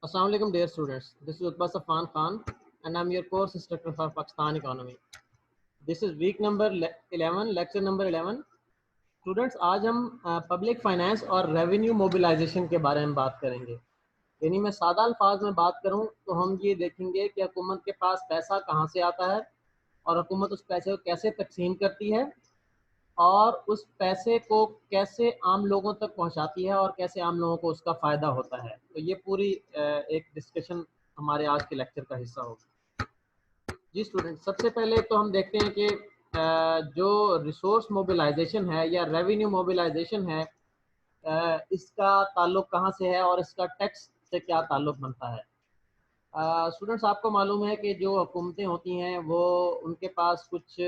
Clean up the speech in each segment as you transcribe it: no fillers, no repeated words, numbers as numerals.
Assalamu alaikum dear students. This is Utbah Safan Khan and I'm your course instructor for Pakistan Economy. This is week number 11, lecture number 11. Students, आज हम public finance और revenue mobilisation के बारे में बात करेंगे। यानी मैं सादा अल्फाज में बात करूं तो हम ये देखेंगे कि हुकूमत के पास पैसा कहां से आता है और हुकूमत उस पैसे को कैसे तकसीम करती है और उस पैसे को कैसे आम लोगों तक पहुंचाती है और कैसे आम लोगों को उसका फ़ायदा होता है। तो ये पूरी एक डिस्कशन हमारे आज के लेक्चर का हिस्सा होगी। जी स्टूडेंट, सबसे पहले तो हम देखते हैं कि जो रिसोर्स मोबिलाइजेशन है या रेवेन्यू मोबिलाइजेशन है, इसका ताल्लुक कहाँ से है और इसका टैक्स से क्या ताल्लुक बनता है। स्टूडेंट्स, आपको मालूम है कि जो हुकूमतें होती हैं वो उनके पास कुछ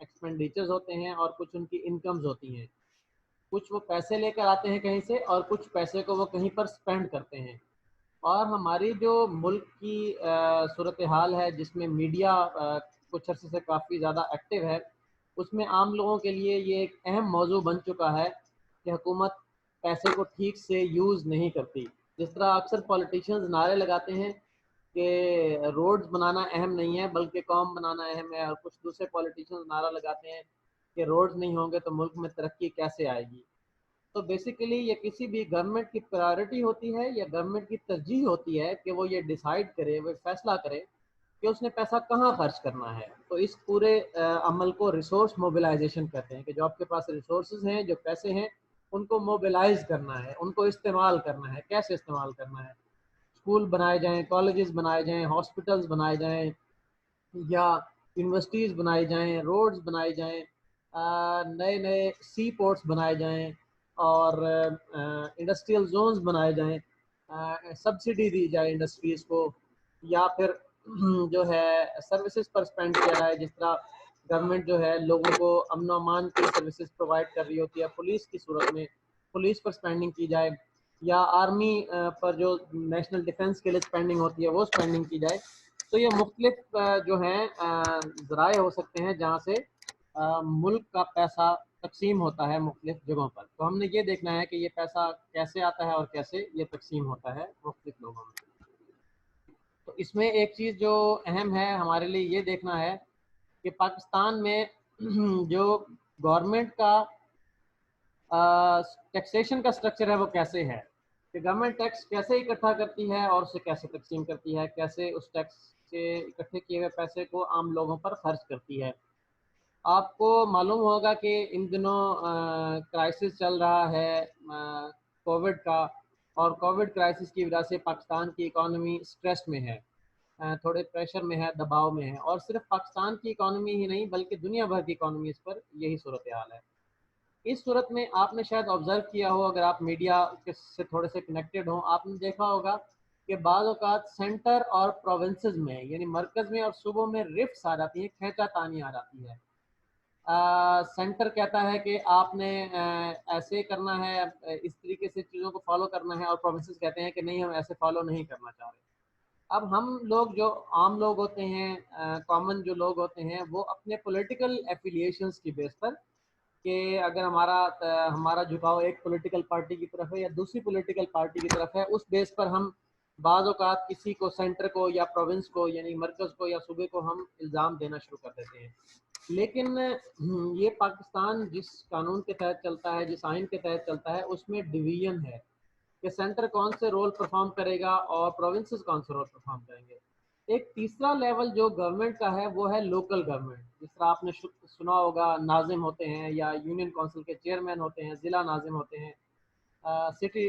एक्सपेंडिचर्स होते हैं और कुछ उनकी इनकम्स होती हैं। कुछ वो पैसे लेकर आते हैं कहीं से और कुछ पैसे को वो कहीं पर स्पेंड करते हैं। और हमारी जो मुल्क की सूरत हाल है जिसमें मीडिया कुछ अर्से से काफ़ी ज़्यादा एक्टिव है, उसमें आम लोगों के लिए ये एक अहम मौजू बन चुका है कि हुकूमत पैसे को ठीक से यूज़ नहीं करती। जिस तरह अक्सर पॉलिटिशियंस नारे लगाते हैं कि रोड्स बनाना अहम नहीं है बल्कि कौम बनाना अहम है, और कुछ दूसरे पॉलिटिशियंस नारा लगाते हैं कि रोड्स नहीं होंगे तो मुल्क में तरक्की कैसे आएगी। तो बेसिकली ये किसी भी गवर्नमेंट की प्रायोरिटी होती है या गवर्नमेंट की तरजीह होती है कि वो ये डिसाइड करे, वो फैसला करे कि उसने पैसा कहाँ खर्च करना है। तो इस पूरे अमल को रिसोर्स मोबिलाइजेशन कहते हैं कि जो आपके पास रिसोर्सेज हैं, जो पैसे हैं, उनको मोबिलाइज करना है, उनको इस्तेमाल करना है। कैसे इस्तेमाल करना है? स्कूल बनाए जाएं, कॉलेजेस बनाए जाएं, हॉस्पिटल्स बनाए जाएं या यूनिवर्सिटीज़ बनाई जाएं, रोड्स बनाए जाएं, नए नए सी पोर्ट्स बनाए जाएं और इंडस्ट्रियल जोन्स बनाए जाएं, सब्सिडी दी जाए इंडस्ट्रीज़ को, या फिर जो है सर्विसेज पर स्पेंड किया जाए। जिस तरह गवर्नमेंट जो है लोगों को अमन अमान की सर्विसेज प्रोवाइड कर रही होती है, पुलिस की सूरत में पुलिस पर स्पेंडिंग की जाए, या आर्मी पर जो नेशनल डिफेंस के लिए स्पेंडिंग होती है वो स्पेंडिंग की जाए। तो ये मुख्तलिफ जो हैं ज़राए हो सकते हैं जहाँ से मुल्क का पैसा तकसीम होता है मुख्तलिफ जगहों पर। तो हमने ये देखना है कि ये पैसा कैसे आता है और कैसे ये तकसीम होता है मुख्तलिफ लोगों में। तो इसमें एक चीज़ जो अहम है हमारे लिए ये देखना है कि पाकिस्तान में जो गवर्नमेंट का टैक्सेशन का स्ट्रक्चर है वो कैसे है, कि गवर्नमेंट टैक्स कैसे इकट्ठा करती है और उसे कैसे तकसीम करती है, कैसे उस टैक्स से इकट्ठे किए हुए पैसे को आम लोगों पर खर्च करती है। आपको मालूम होगा कि इन दिनों क्राइसिस चल रहा है कोविड का, और कोविड क्राइसिस की वजह से पाकिस्तान की इकॉनमी स्ट्रेस में है, थोड़े प्रेशर में है, दबाव में है। और सिर्फ पाकिस्तान की इकॉनमी ही नहीं बल्कि दुनिया भर की इकॉनमी इस पर यही सूरत हाल है। इस सूरत में आपने शायद ऑब्जर्व किया हो, अगर आप मीडिया के से थोड़े से कनेक्टेड हो, आपने देखा होगा कि बाज़ औक़ात सेंटर और प्रोविंसेस में यानी मरकज़ में और सूबों में रिफ्ट्स आ जाती हैं, खींचातानी आ जाती है। सेंटर कहता है कि आपने ऐसे करना है, इस तरीके से चीज़ों को फॉलो करना है, और प्रोविंसेस कहते हैं कि नहीं, हम ऐसे फॉलो नहीं करना चाह रहे। अब हम लोग जो आम लोग होते हैं, कॉमन जो लोग होते हैं, वो अपने पॉलिटिकल एफिलिएशंस की बेस पर, कि अगर हमारा झुकाव एक पॉलिटिकल पार्टी की तरफ है या दूसरी पॉलिटिकल पार्टी की तरफ है, उस बेस पर हम बाज़ औक़ात किसी को, सेंटर को या प्रोविंस को यानी मरकज़ को या सूबे को हम इल्ज़ाम देना शुरू कर देते हैं। लेकिन ये पाकिस्तान जिस कानून के तहत चलता है, जिस आइन के तहत चलता है, उसमें डिवीजन है कि सेंटर कौन से रोल परफॉर्म करेगा और प्रोविंसेस कौन से रोल परफॉर्म करेंगे। एक तीसरा लेवल जो गवर्नमेंट का है वो है लोकल गवर्नमेंट। जिस तरह आपने सुना होगा, नाजिम होते हैं या यूनियन काउंसिल के चेयरमैन होते हैं, ज़िला नाजिम होते हैं, सिटी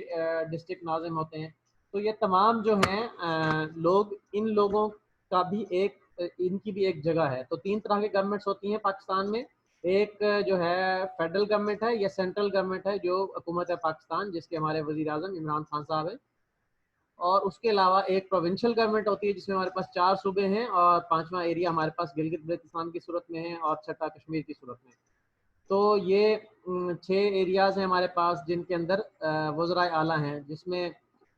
डिस्ट्रिक्ट नाजिम होते हैं। तो ये तमाम जो हैं लोग, इन लोगों का भी एक इनकी भी एक जगह है। तो तीन तरह की गवर्नमेंट्स होती हैं पाकिस्तान में। एक जो है फेडरल गवर्नमेंट है या सेंट्रल गवर्नमेंट है, जो हुकूमत है पाकिस्तान, जिसके हमारे वज़ीर आज़म इमरान खान साहब हैं। और उसके अलावा एक प्रोविंशियल गवर्नमेंट होती है जिसमें हमारे पास 4 सूबे हैं, और पाँचवा एरिया हमारे पास गिलगित बल्तिस्तान की सूरत में है और छठा कश्मीर की सूरत में। तो ये 6 एरियाज़ हैं हमारे पास जिनके अंदर वज़राए आला हैं, जिसमें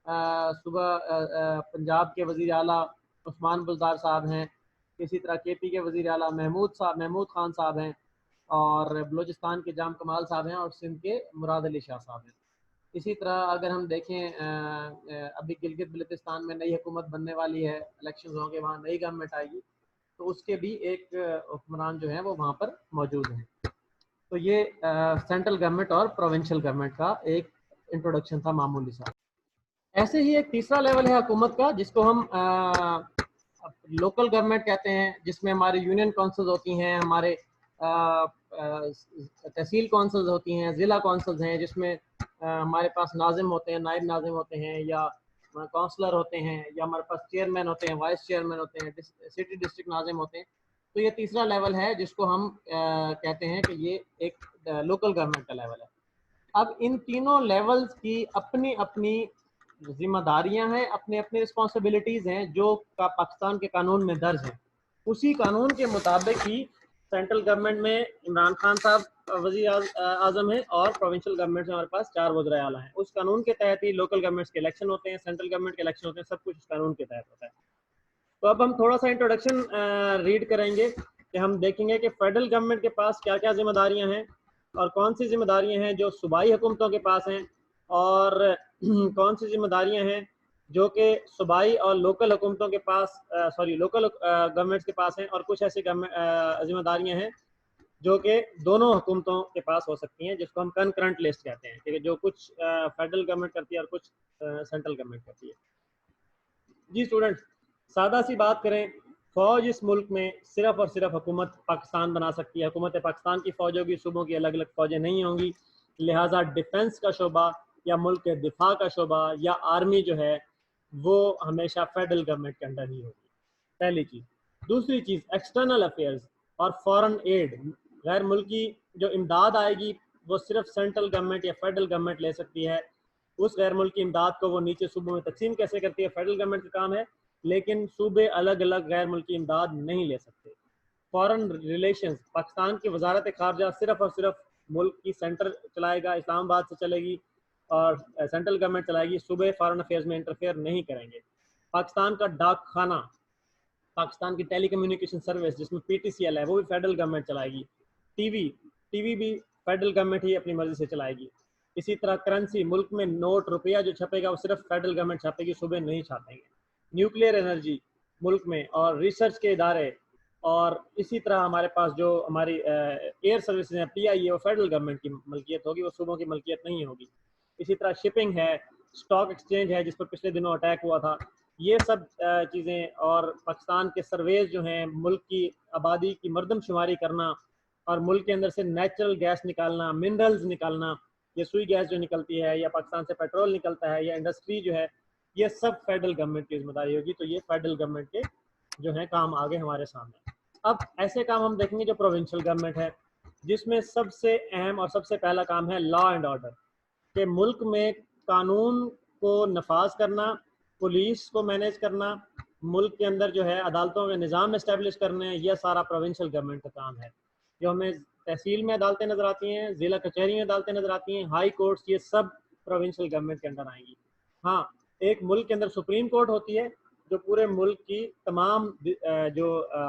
सुबह पंजाब के वज़ीर आला उस्मान बुज़दार साहब हैं, इसी तरह केपी के वज़ीर आला महमूद खान साहब हैं, और बलूचिस्तान के जाम कमाल साहब हैं, और सिंध के मुराद अली शाह साहब हैं। اسی طرح اگر ہم دیکھیں ابھی گلگت بلتستان میں نئی حکومت بننے والی ہے، الیکشنز ہوں گے، وہاں نئی گورنمنٹ آئے گی، تو اس کے بھی ایک حکمران جو ہیں وہ وہاں پر موجود ہیں۔ تو یہ سینٹرل گورنمنٹ اور پروونشل گورنمنٹ کا ایک انٹروڈکشن تھا معمولی سا۔ ایسے ہی ایک تیسرا لیول ہے حکومت کا، جس کو ہم لوکل گورنمنٹ کہتے ہیں، جس میں ہماری یونین کونسلز ہوتی ہیں، ہمارے تحصیل کونسلز ہوتی ہیں، ضلع کونسلز ہیں، جس میں ہمارے پاس ناظم ہوتے ہیں، نائب ناظم ہوتے ہیں، یا کونسلر ہوتے ہیں، یا ہمارے پاس چیئرمین ہوتے ہیں، وائس چیئرمین ہوتے ہیں، سٹی ڈسٹرکٹ ناظم ہوتے ہیں۔ تو یہ تیسرا لیول ہے جس کو ہم کہتے ہیں کہ یہ ایک لوکل گورنمنٹ کا لیول ہے۔ اب ان تینوں لیولز کی اپنی اپنی ذمہ داریاں ہیں، اپنے اپنے رسپانسبلٹیز ہیں، جو پاکستان کے قانون میں درج ہیں۔ اسی قانون کے مطابق ہی سینٹرل گورنمنٹ میں عمران خان صاحب وزیر اعظم ہیں، اور پروونشل گورنمنٹ میں ہمارے پاس 4 وزراء اعلیٰ ہیں۔ اس قانون کے تحت ہی لوکل گورنمنٹس کے الیکشن ہوتے ہیں، سینٹرل گورنمنٹ کے الیکشن ہوتے ہیں، سب کچھ اس قانون کے تحت ہوتا ہے۔ تو اب ہم تھوڑا سا انٹروڈکشن ریڈ کریں گے کہ ہم دیکھیں گے کہ فیڈرل گورنمنٹ کے پاس کیا کیا ذمہ داریاں ہیں، اور کون سی ذمہ داریاں ہیں جو صوبائی حکومتوں کے پاس ہیں، اور کون سی ذمہ داریاں ہیں جو کہ صوبائی اور لوکل حکومتوں کے پاس لوکل گورنمنٹس کے پاس ہیں، اور کچھ ایسی ذمہ داریاں ہیں جو کہ دونوں حکومتوں کے پاس ہو سکتی ہیں، جس کو ہم کنکرنٹ لسٹ کہتے ہیں، کہ جو کچھ فیڈرل گورنمنٹ کرتی ہے اور کچھ سینٹرل گورنمنٹ کرتی ہے۔ جی اسٹوڈنٹ، سادہ سی بات کریں، فوج اس ملک میں صرف اور صرف حکومت پاکستان بنا سکتی ہے۔ حکومت پاکستان کی فوج ہوگی، صوبوں کی الگ الگ فوجیں نہیں ہوں گی، لہٰذا ڈیفنس کا شعبہ یا ملک کے دفاع کا شعبہ یا آرمی جو ہے وہ ہمیشہ فیڈرل گورنمنٹ کے انڈر ہی ہوگی، پہلی چیز۔ دوسری چیز، ایکسٹرنل افیئرز اور فورن ایڈ، غیر ملکی جو امداد آئے گی وہ صرف سینٹرل گورنمنٹ یا فیڈرل گورنمنٹ لے سکتی ہے۔ اس غیر ملکی امداد کو وہ نیچے صوبوں میں تقسیم کیسے کرتی ہے، فیڈرل گورنمنٹ کا کام ہے، لیکن صوبے الگ الگ غیر ملکی امداد نہیں لے سکتے۔ فارن ریلیشنز، پاکستان کی وزارت خارجہ صرف اور صرف ملک کی سینٹر چلائے گا، اسلام آباد سے چلے گی، اور سینٹرل گورنمنٹ چلائے گی، صوبے فارن افیئرز میں انٹرفیئر نہیں کریں گے۔ پاکستان کا ڈاک خانہ، پاکستان کی ٹیلی کمیونیکیشن سروس جس میں پی ٹی سی ایل ہے، وہ بھی فیڈرل گورنمنٹ چلائے گی۔ ٹی وی بھی فیڈرل گورنمنٹ ہی اپنی مرضی سے چلائے گی۔ اسی طرح کرنسی، ملک میں نوٹ روپیہ جو چھپے گا وہ صرف فیڈرل گورنمنٹ چھاپے گی، صوبے نہیں چھاپیں گے۔ نیوکلیئر انرجی ملک میں، اور ریسرچ کے ادارے، اور اسی طرح ہمارے پاس جو ہماری ایئر سروسز ہیں پی آئی اے، وہ فیڈرل گورنمنٹ کی ملکیت ہوگی، وہ صوبوں کی ملکیت نہیں ہوگی۔ اسی طرح شپنگ ہے، اسٹاک ایکسچینج ہے جس پر پچھلے دنوں اٹیک ہوا تھا، یہ سب چیزیں، اور پاکستان کے سرویز جو ہیں، ملک کی آبادی کی مردم شماری کرنا، اور ملک کے اندر سے نیچرل گیس نکالنا، منرلز نکالنا، یہ سوئی گیس جو نکلتی ہے، یا پاکستان سے پیٹرول نکلتا ہے، یا انڈسٹری جو ہے، یہ سب فیڈرل گورنمنٹ کی ذمہ داری ہوگی۔ تو یہ فیڈرل گورنمنٹ کے جو ہیں کام آگے ہمارے سامنے۔ اب ایسے کام ہم دیکھیں گے جو پروونشل گورنمنٹ ہے، جس میں سب سے اہم اور سب سے پہلا کام ہے لا اینڈ آرڈر، کہ ملک میں قانون کو نفاذ کرنا، پولیس کو مینیج کرنا، ملک کے اندر جو ہے عدالتوں کے نظام اسٹیبلش کرنے، یہ سارا پروونشل گورنمنٹ کا کام ہے۔ جو ہمیں تحصیل میں عدالتیں نظر آتی ہیں، ضلع کچہری میں عدالتیں نظر آتی ہیں، ہائی کورٹس، یہ سب پروونشل گورنمنٹ کے اندر آئیں گی۔ ہاں، ایک ملک کے اندر سپریم کورٹ ہوتی ہے جو پورے ملک کی تمام جو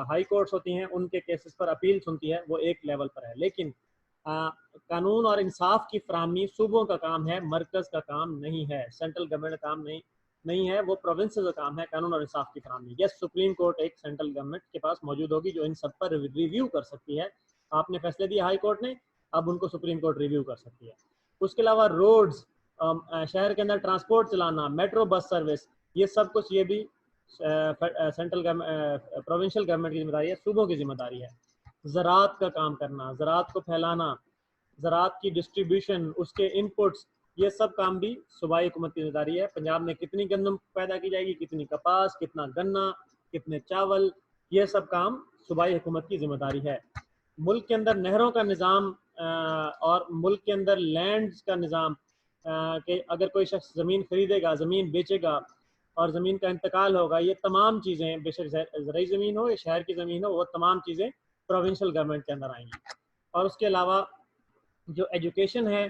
ہائی کورٹس ہوتی ہیں ان کے کیسز پر اپیل سنتی ہے، وہ ایک لیول پر ہے، لیکن قانون اور انصاف کی فراہمی صوبوں کا کام ہے، مرکز کا کام نہیں ہے، سینٹرل گورنمنٹ کا کام نہیں ہے، وہ پروونسز کا کام ہے قانون اور انصاف کی فراہمی۔ یس، سپریم کورٹ ایک سینٹرل گورنمنٹ کے پاس موجود ہوگی جو ان سب پر ریویو کر سکتی ہے۔ آپ نے فیصلے دیا ہائی کورٹ نے، اب ان کو سپریم کورٹ ریویو کر سکتی ہے۔ اس کے علاوہ روڈز، شہر کے اندر ٹرانسپورٹ چلانا، میٹرو بس سروس، یہ سب کچھ یہ بھی سینٹرل پروونشل گورنمنٹ کی ذمہ داری ہے، صوبوں کی ذمہ داری ہے۔ زراعت کا کام کرنا، زراعت کو پھیلانا، زراعت کی ڈسٹریبیوشن، اس کے انپٹس، یہ سب کام بھی صوبائی حکومت کی ذمہ داری ہے۔ پنجاب میں کتنی گندم پیدا کی جائے گی، کتنی کپاس، کتنا گنا، کتنے چاول، یہ سب کام صوبائی حکومت کی ذمہ داری ہے۔ ملک کے اندر نہروں کا نظام، اور ملک کے اندر لینڈز کا نظام، کہ اگر کوئی شخص زمین خریدے گا، زمین بیچے گا، اور زمین کا انتقال ہوگا، یہ تمام چیزیں، بے شک زرعی زمین ہو یا شہر کی زمین ہو، وہ تمام چیزیں پروونشل گورنمنٹ کے اندر آئیں گی۔ اور اس کے علاوہ جو ایجوکیشن ہے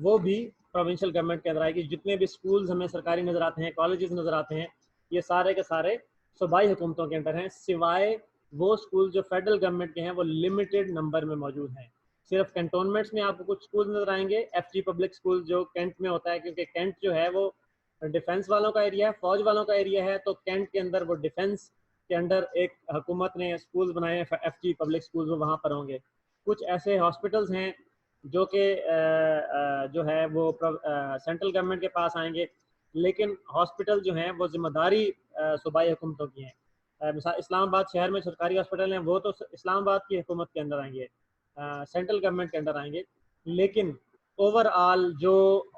وہ بھی پروونشل گورنمنٹ کے اندر آئے گی۔ جتنے بھی اسکولز ہمیں سرکاری نظر آتے ہیں، کالجز نظر آتے ہیں، یہ سارے کے سارے صوبائی حکومتوں کے اندر ہیں، سوائے وہ اسکول جو فیڈرل گورنمنٹ کے ہیں، وہ لمیٹڈ نمبر میں موجود ہیں۔ صرف کنٹونمنٹس میں آپ کو کچھ اسکول نظر آئیں گے، ایف جی پبلک اسکول جو کینٹ میں ہوتا ہے، کیونکہ کینٹ جو ہے وہ ڈیفنس والوں کا ایریا ہے، فوج والوں کا ایریا ہے، تو کینٹ کے اندر وہ ڈیفنس کے انڈر ایک حکومت نے اسکول بنائے ہیں، ایف جی پبلک اسکول، وہاں پر ہوں گے۔ کچھ ایسے ہاسپٹلس ہیں جو کہ جو ہے وہ سینٹرل گورنمنٹ کے پاس آئیں گے، لیکن ہاسپٹل جو ہیں وہ ذمہ داری صوبائی حکومتوں کی ہیں۔ مثال اسلام آباد شہر میں سرکاری ہاسپٹل ہیں، وہ تو اسلام آباد کی حکومت کے اندر آئیں گے، سینٹرل گورنمنٹ کے اندر آئیں گے، لیکن اوور آل جو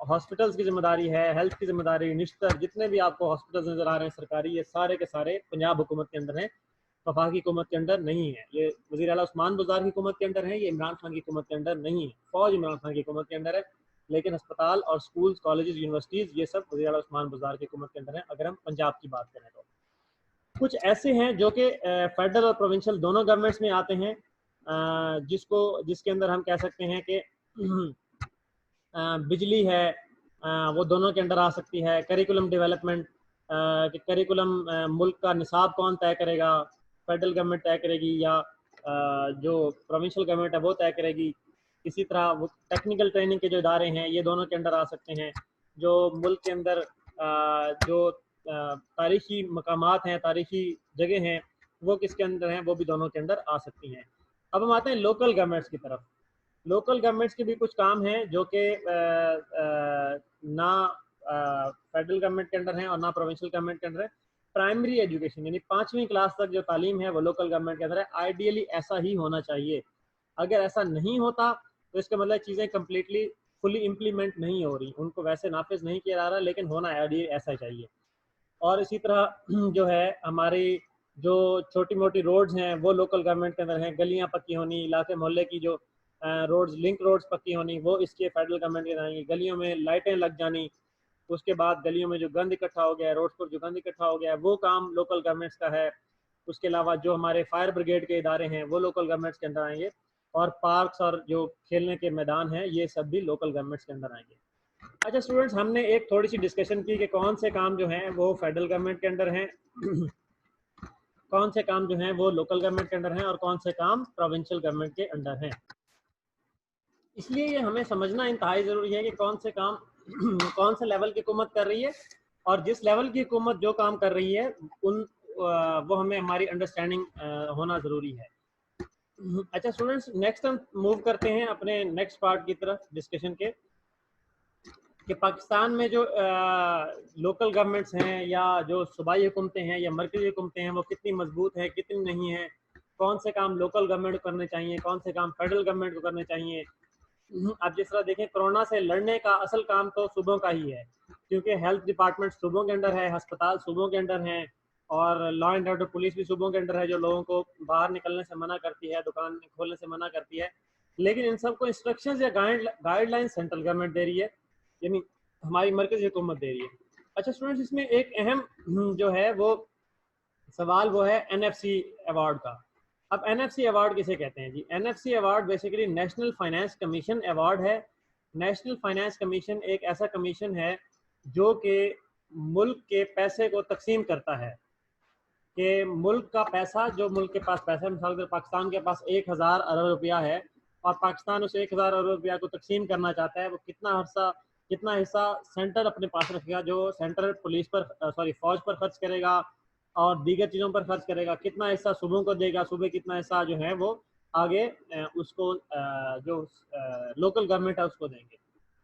ہاسپٹلس کی ذمہ داری ہے، ہیلتھ کی ذمہ داری، نشتر جتنے بھی آپ کو ہاسپٹلس نظر آ رہے ہیں سرکاری، یہ سارے کے سارے پنجاب حکومت کے اندر ہیں، وفاقی حکومت کے اندر نہیں ہے۔ یہ وزیر اعلیٰ عثمان بزدار کی حکومت کے اندر ہے، یہ عمران خان کی حکومت کے اندر نہیں ہے۔ فوج عمران خان کی حکومت کے اندر ہے، لیکن ہسپتال اور سکولز، کالجز، یونیورسٹیز یہ سب وزیر اعلیٰ عثمان بزدار کی حکومت کے اندر ہیں، اگر ہم پنجاب کی بات کریں تو۔ کچھ ایسے ہیں جو کہ فیڈرل اور پروونشل دونوں گورنمنٹس میں آتے ہیں، جس کے اندر ہم کہہ سکتے ہیں کہ بجلی ہے، وہ دونوں کے اندر آ سکتی ہے۔ کریکولم ڈیولپمنٹ، کہ کریکولم ملک کا نصاب کون طے کرے گا، فیڈرل گورنمنٹ طے کرے گی یا جو پروونشل گورنمنٹ ہے وہ طے کرے گی۔ اسی طرح وہ ٹیکنیکل ٹریننگ کے جو ادارے ہیں یہ دونوں کے اندر آ سکتے ہیں۔ جو ملک کے اندر جو تاریخی مقامات ہیں، تاریخی جگہ ہیں، وہ کس کے اندر ہیں، وہ بھی دونوں کے اندر آ سکتی ہیں۔ اب ہم آتے ہیں لوکل گورنمنٹس کی طرف۔ لوکل گورنمنٹس کے بھی کچھ کام ہیں جو کہ نہ فیڈرل گورنمنٹ کے اندر ہیں اور نہ پروونشل گورنمنٹ کے اندر ہے۔ پرائمری ایجوکیشن یعنی 5ویں کلاس تک جو تعلیم ہے وہ لوکل گورنمنٹ کے اندر ہے۔ آئیڈیلی ایسا ہی ہونا چاہیے، اگر ایسا نہیں ہوتا تو اس کا مطلب چیزیں کمپلیٹلی فلی امپلیمنٹ نہیں ہو رہی، ان کو ویسے نافذ نہیں کیا جا رہا، لیکن ہونا آئیڈیلی ایسا چاہیے۔ اور اسی طرح جو ہے ہماری جو چھوٹی موٹی روڈز ہیں وہ لوکل گورنمنٹ کے اندر ہیں، گلیاں پکی ہونی، علاقے محلے کی جو روڈز، لنک روڈز پکی ہونی، وہ اس کے فیڈرل گورنمنٹ کے اندر آئیں گی۔ گلیوں میں لائٹیں لگ جانی، اس کے بعد گلیوں میں جو گند اکٹھا ہو گیا ہے، روڈز پر جو گند اکٹھا ہو گیا ہے، وہ کام لوکل گورنمنٹس کا ہے۔ اس کے علاوہ جو ہمارے فائر بریگیڈ کے ادارے ہیں وہ لوکل گورنمنٹس کے اندر آئیں گے، اور پارکس اور جو کھیلنے کے میدان ہیں یہ سب بھی لوکل گورنمنٹس کے اندر آئیں گے۔ اچھا اسٹوڈنٹس، ہم نے ایک تھوڑی سی ڈسکشن کی کہ کون سے کام جو ہیں وہ فیڈرل گورنمنٹ کے اندر ہیں، کون سے کام جو ہیں وہ لوکل گورنمنٹ کے اندر ہیں، اور کون سے کام پروونشل گورنمنٹ کے انڈر ہیں۔ اس لیے یہ ہمیں سمجھنا انتہائی ضروری ہے کہ کون سے کام کون سے لیول کی حکومت کر رہی ہے، اور جس لیول کی حکومت جو کام کر رہی ہے وہ ہمیں ہماری انڈرسٹینڈنگ ہونا ضروری ہے۔ اچھا اسٹوڈنٹس، نیکسٹ ہم موو کرتے ہیں اپنے نیکسٹ پارٹ کی طرف ڈسکشن کے، کہ پاکستان میں جو لوکل گورنمنٹس ہیں یا جو صوبائی حکومتیں ہیں یا مرکزی حکومتیں ہیں وہ کتنی مضبوط ہیں، کتنی نہیں ہیں، کون سے کام لوکل گورنمنٹ کو کرنے چاہیے، کون سے کام فیڈرل گورنمنٹ کو کرنے چاہیے۔ اب جس طرح دیکھیں، کرونا سے لڑنے کا اصل کام تو صوبوں کا ہی ہے، کیونکہ ہیلتھ ڈپارٹمنٹ صوبوں کے اندر ہے، ہسپتال صوبوں کے اندر ہیں، اور لا اینڈ آرڈر پولیس بھی صوبوں کے اندر ہے، جو لوگوں کو باہر نکلنے سے منع کرتی ہے، دکان کھولنے سے منع کرتی ہے، لیکن ان سب کو انسٹرکشنز یا گائیڈ لائن سینٹرل گورنمنٹ دے رہی ہے، یعنی ہماری مرکزی حکومت دے رہی ہے۔ اچھا اسٹوڈنٹس، اس میں ایک اہم جو ہے وہ سوال وہ ہے این ایف سی ایوارڈ کا۔ اب این ایف سی ایوارڈ کسے کہتے ہیں جی؟ N F C award basically National Finance Commission award ہے۔ نیشنل فائنانس کمیشن ایک ایسا کمیشن ہے جو کہ ملک کے پیسے کو تقسیم کرتا ہے، کہ ملک کا پیسہ، جو ملک کے پاس پیسہ ہے، مثال کے پاکستان کے پاس 1000 ارب روپیہ ہے، اور پاکستان اس 1000 ارب روپیہ کو تقسیم کرنا چاہتا ہے، وہ کتنا حصہ سینٹر اپنے پاس رکھے گا، جو سینٹر پولیس پر فوج پر خرچ کرے گا اور دیگر چیزوں پر خرچ کرے گا، کتنا حصہ صوبوں کو دے گا، صوبے کتنا حصہ جو ہے وہ آگے اس کو جو لوکل گورنمنٹ ہے اس کو دیں گے۔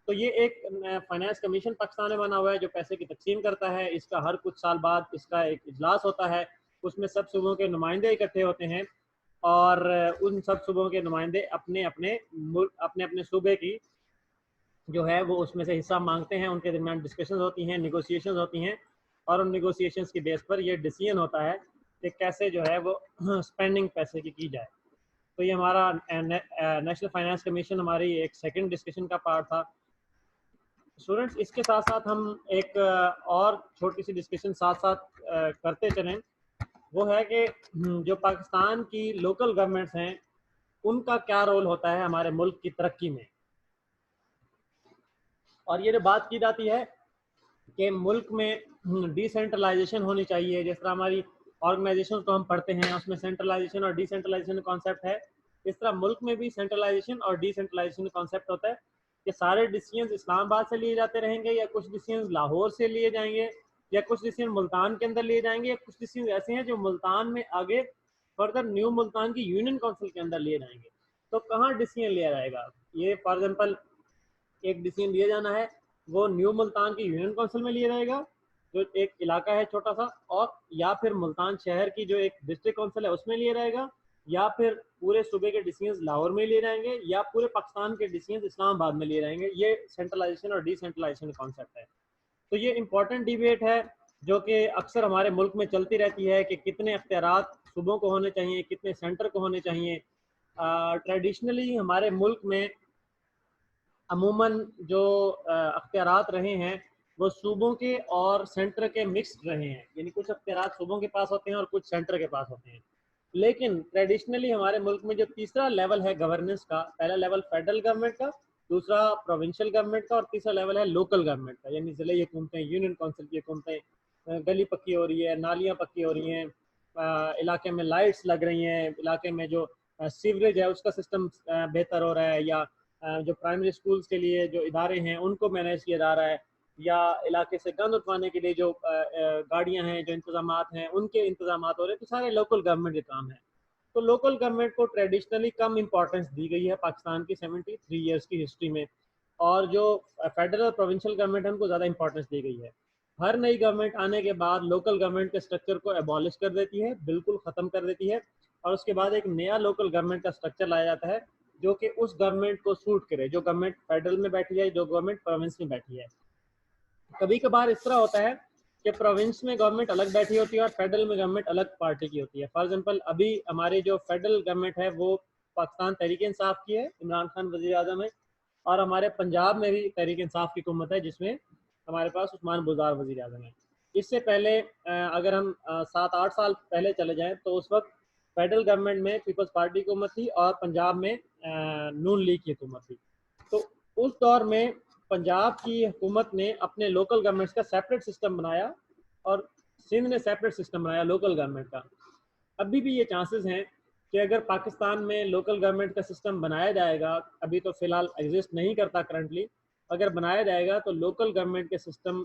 تو یہ ایک فائنانس کمیشن پاکستان میں بنا ہوا ہے جو پیسے کی تقسیم کرتا ہے۔ اس کا ہر کچھ سال بعد اس کا ایک اجلاس ہوتا ہے، اس میں سب صوبوں کے نمائندے اکٹھے ہوتے ہیں، اور ان سب صوبوں کے نمائندے اپنے اپنے صوبے کی جو ہے وہ اس میں سے حصہ مانگتے ہیں، ان کے درمیان ڈسکشنز ہوتی ہیں، نیگوسیشنز ہوتی ہیں، اور ان نیگوسیشنز کی بیس پر یہ ڈیسیژن ہوتا ہے کہ کیسے جو ہے وہ اسپینڈنگ پیسے کی جائے۔ تو یہ ہمارا نیشنل فائنانس کمیشن ہماری ایک سیکنڈ ڈسکشن کا پارٹ تھا۔ اسٹوڈنٹس، اس کے ساتھ ساتھ ہم ایک اور چھوٹی سی ڈسکشن ساتھ ساتھ کرتے چلیں، وہ ہے کہ جو پاکستان کی لوکل گورنمنٹس ہیں ان کا کیا رول ہوتا ہے ہمارے ملک کی ترقی میں۔ اور یہ جو بات کی جاتی ہے کہ ملک میں ڈی سینٹرلائزیشن ہونی چاہیے، جس طرح ہماری آرگنائزیشن کو ہم پڑھتے ہیں اس میں سینٹرلائزیشن اور ڈی سینٹرلائزیشن کانسیپٹ ہے، इस तरह मुल्क में भी सेंट्रलाइजेशन और डिसेंट्रलाइजेशन का कॉन्सेप्ट होता है कि सारे डिसीजंस इस्लामाबाद से लिए जाते रहेंगे, या कुछ डिसीजंस लाहौर से लिए जाएंगे, या कुछ डिसीजन मुल्तान के अंदर लिए जाएंगे, या कुछ डिसीजन ऐसे हैं जो मुल्तान में आगे फर्दर न्यू मुल्तान की यूनियन काउंसिल के अंदर लिए जाएंगे। तो कहाँ डिसीजन लिया जाएगा? ये फॉर एग्जाम्पल एक डिसीजन लिया जाना है, वो न्यू मुल्तान की यूनियन काउंसिल में लिया जाएगा जो एक इलाका है छोटा सा, और या फिर मुल्तान शहर की जो एक डिस्ट्रिक्ट काउंसिल है उसमें लिया जाएगा, या फिर पूरे सूबे के डिसीजन लाहौर में लिए जाएंगे, या पूरे पाकिस्तान के डिसीजन इस्लामाबाद में लिए जाएंगे। ये सेंट्रलाइजेशन और डिसेंट्रलाइजेशन का कॉन्सेप्ट है। तो ये इंपॉर्टेंट डिबेट है जो कि अक्सर हमारे मुल्क में चलती रहती है कि कितने अख्तियारात सूबों को होने चाहिए, कितने सेंटर को होने चाहिए। ट्रेडिशनली हमारे मुल्क में अमूमन जो अख्तियारात रहे हैं वो सूबों के और सेंटर के मिक्स्ड रहे हैं, यानी कुछ अख्तियारात सूबों के पास होते हैं और कुछ सेंटर के पास होते हैं। लेकिन ट्रेडिशनली हमारे मुल्क में जो तीसरा लेवल है गवर्नेंस का, पहला लेवल फेडरल गवर्नमेंट का, दूसरा प्रोविंशियल गवर्नमेंट का, और तीसरा लेवल है लोकल गवर्नमेंट का, यानी ज़िले हुकूमतें, यूनियन काउंसिल की हुकूमतें। गली पक्की हो रही है, नालियाँ पक्की हो रही हैं, इलाके में लाइट्स लग रही हैं, इलाके में जो सीवरेज है उसका सिस्टम बेहतर हो रहा है, या जो प्राइमरी स्कूल्स के लिए जो इदारे हैं उनको मैनेज किया जा रहा है, या इलाके से गंद उठवाने के लिए जो गाड़ियां हैं, जो इंतजामात हैं उनके इंतजामात हो रहे हैं, तो सारे लोकल गवर्नमेंट के काम है। तो लोकल गवर्नमेंट को ट्रेडिशनली कम इंपॉर्टेंस दी गई है पाकिस्तान की 73 ईयर्स की हिस्ट्री में, और जो फेडरल और प्रोविंशियल गवर्नमेंट है उनको ज़्यादा इंपॉर्टेंस दी गई है। हर नई गवर्नमेंट आने के बाद लोकल गवर्नमेंट के स्ट्रक्चर को एबॉलिश कर देती है, बिल्कुल ख़त्म कर देती है, और उसके बाद एक नया लोकल गवर्नमेंट का स्ट्रक्चर लाया जाता है जो कि उस गवर्नमेंट को सूट करे, जो गवर्नमेंट फेडरल में बैठी है, जो गवर्नमेंट प्रोविंस में बैठी है। कभी कभार इस तरह होता है कि प्रोविंस में गवर्नमेंट अलग बैठी होती है और फेडरल में गवर्नमेंट अलग पार्टी की होती है। फॉर एग्जांपल अभी हमारी जो फेडरल गवर्नमेंट है वो पाकिस्तान तहरीक इंसाफ की है, इमरान खान वज़ीर आज़म है, और हमारे पंजाब में भी तहरीक इंसाफ की हुकूमत है जिसमें हमारे पास उस्मान बुज़दार वज़ीर आज़म है। इससे पहले अगर हम 7-8 साल पहले चले जाएँ तो उस वक्त फेडरल गवर्नमेंट में पीपल्स पार्टी की हुकूमत थी और पंजाब में नून लीग की हुकूमत थी। तो उस दौर में पंजाब की हुकूमत ने अपने लोकल गवर्नमेंट्स का सेपरेट सिस्टम बनाया, और सिंध ने सेपरेट सिस्टम बनाया लोकल गवर्नमेंट का। अभी भी ये चांसेस हैं कि अगर पाकिस्तान में लोकल गवर्नमेंट का सिस्टम बनाया जाएगा, अभी तो फ़िलहाल एग्जिस्ट नहीं करता करंटली, अगर बनाया जाएगा तो लोकल गवर्नमेंट के सिस्टम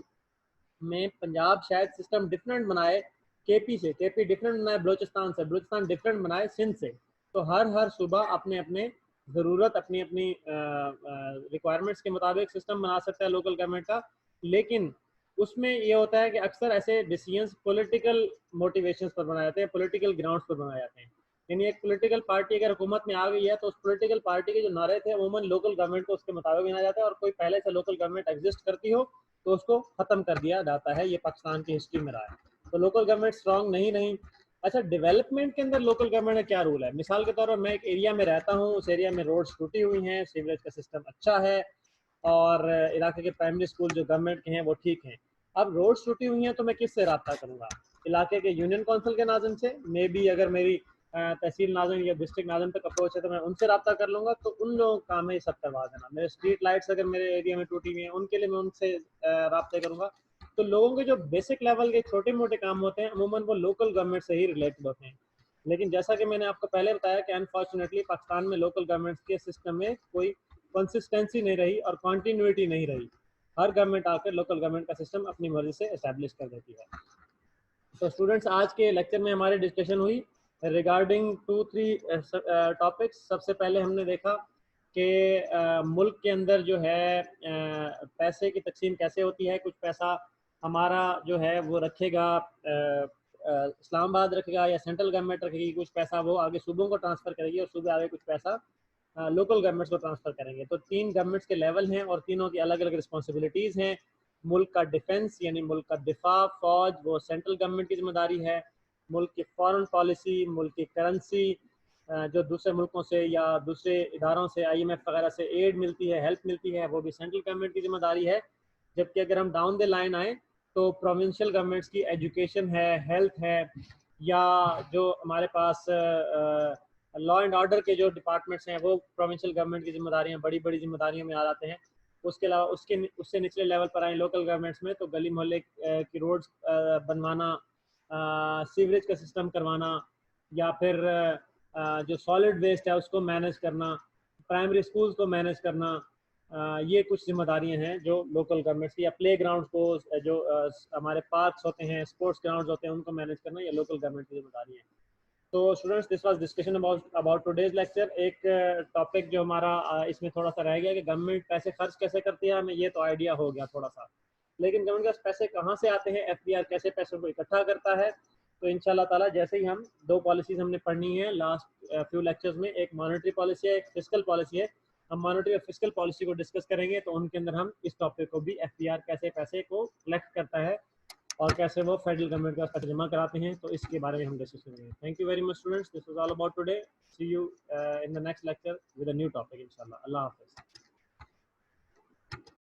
में पंजाब शायद सिस्टम डिफरेंट बनाए केपी से, केपी डिफरेंट बनाए बलोचिस्तान से, बलोचिस्तान डिफरेंट बनाए सिंध से। तो हर सूबा अपने अपने ज़रूरत, अपनी अपनी रिक्वायरमेंट्स के मुताबिक सिस्टम बना सकता है लोकल गवर्नमेंट का। लेकिन उसमें ये होता है कि अक्सर ऐसे डिसीजंस पॉलिटिकल मोटिवेशंस पर बनाए जाते हैं, पॉलिटिकल ग्राउंड्स पर बनाए जाते हैं। यानी एक पॉलिटिकल पार्टी अगर हुकूमत में आ गई है तो उस पॉलिटिकल पार्टी के जो नारे थे अमूमन लोकल गवर्नमेंट को उसके मुताबिक बनाया जाता है, और कोई पहले से लोकल गवर्नमेंट एग्जिस्ट करती हो तो उसको ख़त्म कर दिया जाता है। ये पाकिस्तान की हिस्ट्री में रहा है। तो लोकल गवर्नमेंट स्ट्रॉन्ग नहीं। अच्छा, डेवलपमेंट के अंदर लोकल गवर्नमेंट का क्या रूल है? मिसाल के तौर पर मैं एक एरिया में रहता हूँ, उस एरिया में रोड्स टूटी हुई हैं, सीवरेज का सिस्टम अच्छा है, और इलाके के प्राइमरी स्कूल जो गवर्नमेंट के हैं वो ठीक हैं। अब रोड्स टूटी हुई हैं तो मैं किससे रब्ता करूँगा? इलाके के यूनियन काउंसिल के नाज़िम से, मे बी अगर मेरी तहसील नाज़िम या डिस्ट्रिक्ट नाज़िम तक अप्रोच है तो मैं उनसे रब्ता कर लूँगा। तो उन लोगों का काम है ये सब करवा देना। मेरे स्ट्रीट लाइट्स अगर मेरे एरिया में टूटी हुई हैं उनके लिए मैं उनसे रब्ते करूँगा। तो लोगों के जो बेसिक लेवल के छोटे मोटे काम होते हैं अमूमन वो लोकल गवर्नमेंट से ही रिलेटेड होते हैं। लेकिन जैसा कि मैंने आपको पहले बताया कि अनफॉर्चुनेटली पाकिस्तान में लोकल गवर्नमेंट के सिस्टम में कोई कंसिस्टेंसी नहीं रही और कंटिन्यूटी नहीं रही। हर गवर्नमेंट आकर लोकल गवर्नमेंट का सिस्टम अपनी मर्जी से एस्टैब्लिश कर देती है। तो स्टूडेंट्स, आज के लेक्चर में हमारी डिस्कशन हुई रिगार्डिंग 2-3 टॉपिक्स। सबसे पहले हमने देखा कि मुल्क के अंदर जो है पैसे की तकसीम कैसे होती है। कुछ पैसा हमारा जो है वो रखेगा इस्लामाबाद रखेगा या सेंट्रल गवर्नमेंट रखेगी, कुछ पैसा वो आगे सूबों को ट्रांसफ़र करेगी और सूबे आगे कुछ पैसा लोकल गवर्नमेंट्स को ट्रांसफ़र करेंगे। तो 3 गवर्नमेंट्स के लेवल हैं और तीनों की अलग अलग रिस्पॉन्सिबिलिटीज़ हैं। मुल्क का डिफेंस यानी मुल्क का दिफा, फ़ौज, वो सेंट्रल गवर्नमेंट की जिम्मेदारी है। मुल्क की फ़ॉरेन पॉलिसी, मुल्क की करेंसी, जो दूसरे मुल्कों से या दूसरे इदारों से IMF वगैरह से एड मिलती है, हेल्प मिलती है, वो भी सेंट्रल गवर्नमेंट की जिम्मेदारी है। जबकि अगर हम डाउन द लाइन आएँ तो प्रोविंशियल गवर्नमेंट्स की एजुकेशन है, हेल्थ है, या जो हमारे पास लॉ एंड ऑर्डर के जो डिपार्टमेंट्स हैं वो प्रोविंशियल गवर्नमेंट की जिम्मेदारियाँ बड़ी बड़ी जिम्मेदारियों में आ जाते हैं। उसके अलावा उससे निचले लेवल पर आए लोकल गवर्नमेंट्स में तो गली मोहल्ले की रोड्स बनवाना, सीवरेज का सिस्टम करवाना, या फिर जो सॉलिड वेस्ट है उसको मैनेज करना, प्राइमरी स्कूल्स को मैनेज करना, ये कुछ जिम्मेदारियां हैं जो लोकल गवर्नमेंट्स की, या प्ले ग्राउंड को, जो हमारे पार्क्स होते हैं, स्पोर्ट्स ग्राउंड्स होते हैं, उनको मैनेज करना ये लोकल गवर्नमेंट की जिम्मेदारी है। तो students, this was discussion about today's lecture. एक टॉपिक जो हमारा इसमें थोड़ा सा रह गया कि गवर्नमेंट पैसे खर्च कैसे करती है, हमें ये तो आइडिया हो गया थोड़ा सा, लेकिन गवर्नमेंट के पास पैसे कहाँ से आते हैं, एफबीआर कैसे पैसों को इकट्ठा करता है। तो इंशाल्लाह ताला जैसे ही हम दो पॉलिसीज हमने पढ़नी है लास्ट फ्यू लेक्चर्स में, एक मॉनेटरी पॉलिसी है, एक फिस्कल पॉलिसी है। हम मॉनेटरी और फिस्कल पॉलिसी को डिस्कस करेंगे, तो उनके अंदर हम इस टॉपिक को भी, एफबीआर कैसे पैसे को कलेक्ट करता है और कैसे वो फेडरल गवर्नमेंट के पास पैसे जमा कराते हैं, तो इसके बारे में हम डिस्कस करेंगे। Thank you very much students, this was all about today. See you in the next lecture with a new topic इंशाल्लाह। अल्लाह हाफिज़।